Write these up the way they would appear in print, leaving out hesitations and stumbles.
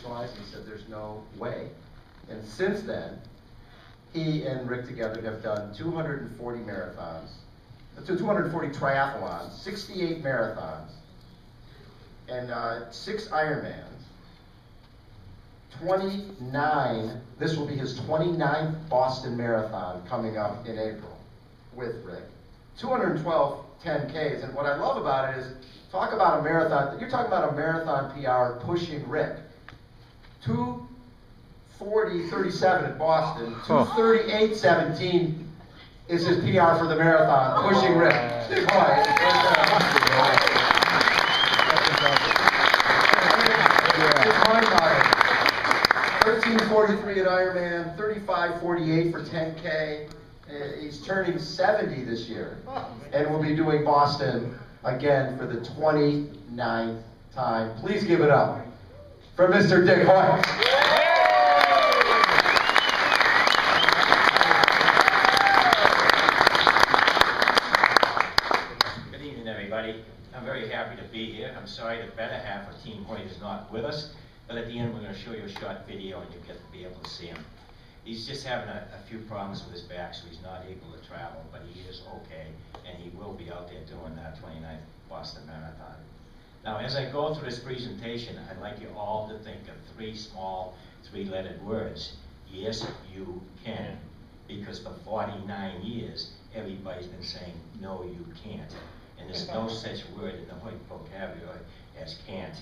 finish-wise, and he said there's no way. And since then, he and Rick together have done 240 marathons, 240 triathlons, 68 marathons, and 6 Ironmans. 29, this will be his 29th Boston Marathon coming up in April with Rick. 212 10Ks, and what I love about it is, talk about a marathon, you're talking about a marathon PR pushing Rick. 2:40:37 at Boston, 2:38:17 is his PR for the marathon, pushing Rick. Hoyt. 13:43 at Ironman, 35:48 for 10K. He's turning 70 this year, and we'll be doing Boston again for the 29th time. Please give it up for Mr. Dick Hoyt. Good evening, everybody. I'm very happy to be here. I'm sorry the better half of Team Hoyt is not with us, but at the end we're going to show you a short video and you'll get to be able to see him. He's just having a few problems with his back, so he's not able to travel, but he is okay, and he will be out there doing that 29th Boston Marathon. Now, as I go through this presentation, I'd like you all to think of 3 small, 3-lettered words. Yes, you can. Because for 49 years, everybody's been saying, no, you can't. And there's no such word in the Hoyt vocabulary as can't.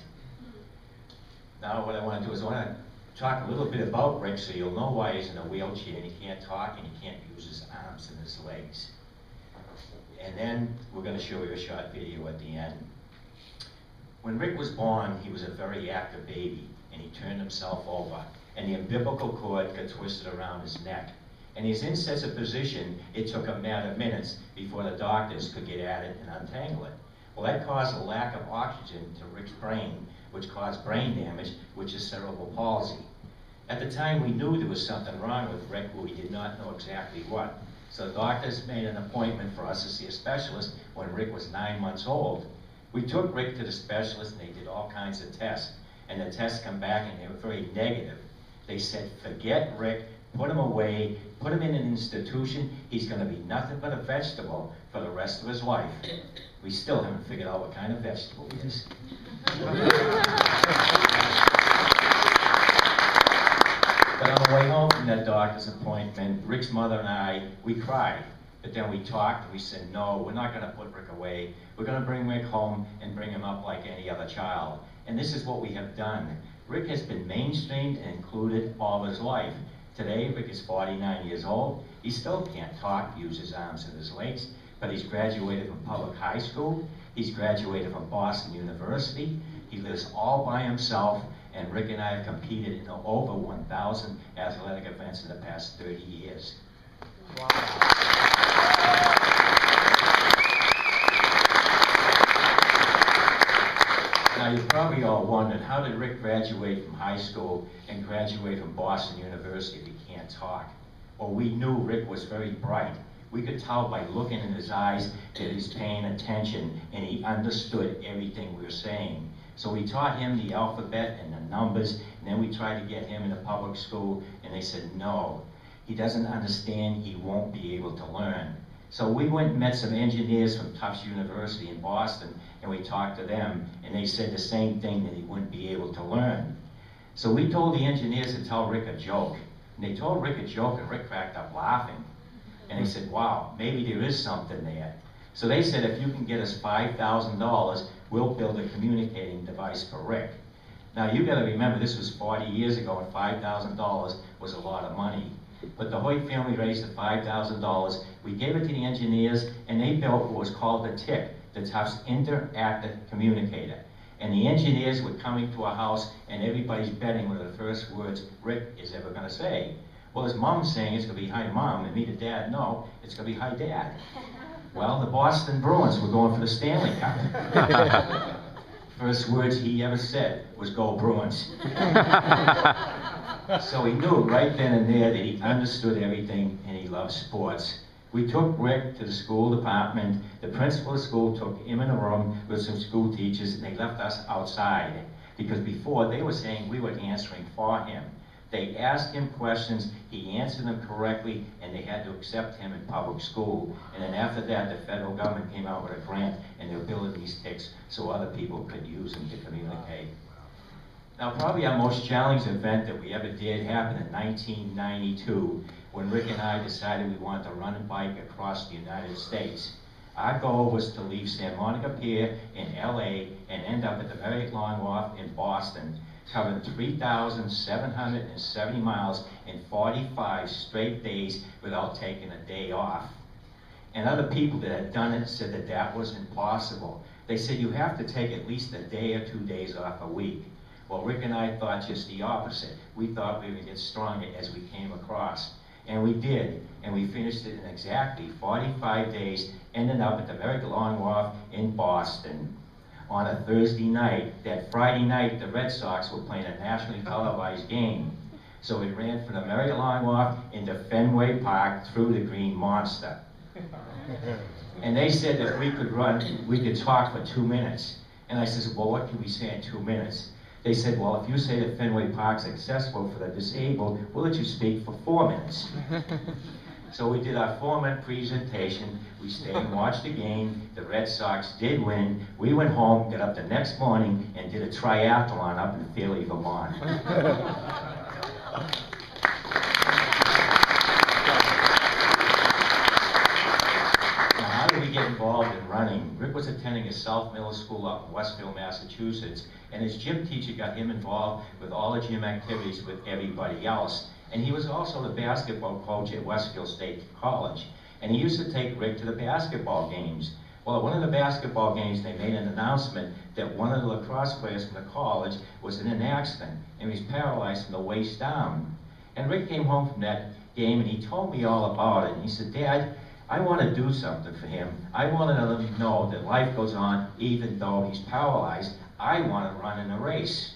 Now, what I want to do is I want to talk a little bit about Rick so you'll know why he's in a wheelchair and he can't talk and he can't use his arms and his legs. And then we're going to show you a short video at the end. When Rick was born, he was a very active baby and he turned himself over and the umbilical cord got twisted around his neck. And he's in such a position, it took a matter of minutes before the doctors could get at it and untangle it. Well, that caused a lack of oxygen to Rick's brain, which caused brain damage, which is cerebral palsy. At the time, we knew there was something wrong with Rick, but we did not know exactly what. So the doctors made an appointment for us to see a specialist when Rick was 9 months old. We took Rick to the specialist and they did all kinds of tests. And the tests come back and they were very negative. They said, forget Rick, put him away, put him in an institution. He's going to be nothing but a vegetable for the rest of his life. We still haven't figured out what kind of vegetable he is. But on the way home from that doctor's appointment, Rick's mother and I, we cried. But then we talked and we said, no, we're not going to put Rick away. We're going to bring Rick home and bring him up like any other child. And this is what we have done. Rick has been mainstreamed and included all his life. Today, Rick is 49 years old. He still can't talk, use his arms and his legs, but he's graduated from public high school. He's graduated from Boston University. He lives all by himself, and Rick and I have competed in over 1,000 athletic events in the past 30 years. Wow. Now, you probably all wondered, how did Rick graduate from high school and graduate from Boston University if he can't talk? Well, we knew Rick was very bright. We could tell by looking in his eyes that he's paying attention and he understood everything we were saying. So we taught him the alphabet and the numbers, and then we tried to get him in a public school, and they said, no, he doesn't understand, he won't be able to learn. So we went and met some engineers from Tufts University in Boston, and we talked to them, and they said the same thing, that he wouldn't be able to learn. So we told the engineers to tell Rick a joke, and they told Rick a joke, and Rick cracked up laughing. And they said, wow, maybe there is something there. So they said, if you can get us $5,000, we'll build a communicating device for Rick. Now, you gotta remember, this was 40 years ago, and $5,000 was a lot of money. But the Hoyt family raised the $5,000. We gave it to the engineers, and they built what was called the TIC, the Tufts Interactive Communicator. And the engineers were coming to our house, and everybody's betting what are the first words Rick is ever gonna say. Well, his mom's saying it's gonna be, hi, Mom, and me to Dad, no, it's gonna be, hi, Dad. Well, the Boston Bruins were going for the Stanley Cup. First words he ever said was, go Bruins. So he knew right then and there that he understood everything and he loved sports. We took Rick to the school department. The principal of the school took him in a room with some school teachers, and they left us outside. because before they were saying we were answering for him. They asked him questions, he answered them correctly, and they had to accept him in public school. And then after that, the federal government came out with a grant, and they're building these ticks so other people could use them to communicate. Now, probably our most challenging event that we ever did happened in 1992, when Rick and I decided we wanted to run a bike across the United States. Our goal was to leave Santa Monica Pier in LA and end up at the very long wharf in Boston, covering 3,770 miles in 45 straight days without taking a day off. And other people that had done it said that that was impossible. They said you have to take at least a day or 2 days off a week. Well, Rick and I thought just the opposite. We thought we were going to get stronger as we came across. And we did, and we finished it in exactly 45 days, ending up at the very long wharf in Boston on a Thursday night. That Friday night, the Red Sox were playing a nationally televised game. So we ran from the very long wharf into Fenway Park through the Green Monster. And they said that we could run, we could talk for 2 minutes. And I said, well, what can we say in 2 minutes? They said, well, if you say that Fenway Park's accessible for the disabled, we'll let you speak for 4 minutes. So we did our 4-minute presentation. We stayed and watched the game. The Red Sox did win. We went home, got up the next morning, and did a triathlon up in Fairleigh, Vermont. How did we get involved in running? Rick was attending a South Middle School up in Westville, Massachusetts, and his gym teacher got him involved with all the gym activities with everybody else. And he was also the basketball coach at Westfield State College. And he used to take Rick to the basketball games. Well, at one of the basketball games, they made an announcement that one of the lacrosse players from the college was in an accident, and he was paralyzed from the waist down. And Rick came home from that game, and he told me all about it. And he said, Dad, I want to do something for him. I want to let him know that life goes on even though he's paralyzed. I want to run in a race.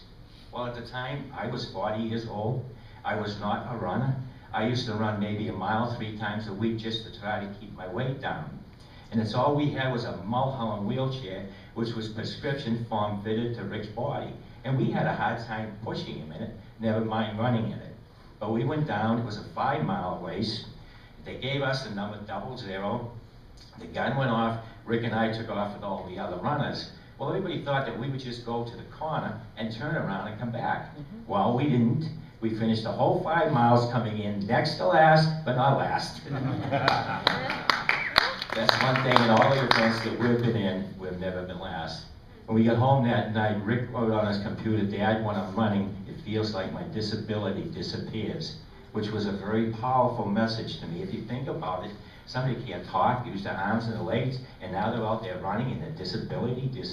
Well, at the time, I was 40 years old. I was not a runner. I used to run maybe a mile 3 times a week just to try to keep my weight down. And it's all we had was a Mulholland wheelchair, which was prescription form fitted to Rick's body. And we had a hard time pushing him in it, never mind running in it. But we went down, it was a 5-mile race. They gave us the number 00. The gun went off, Rick and I took off with all the other runners. Well, everybody thought that we would just go to the corner and turn around and come back. Well, we didn't. We finished the whole 5 miles coming in next to last, but not last. That's one thing in all the events that we've been in, we've never been last. When we got home that night, Rick wrote on his computer, Dad, when I'm running, it feels like my disability disappears, which was a very powerful message to me. If you think about it, somebody can't talk, use their arms and their legs, and now they're out there running and their disability disappears.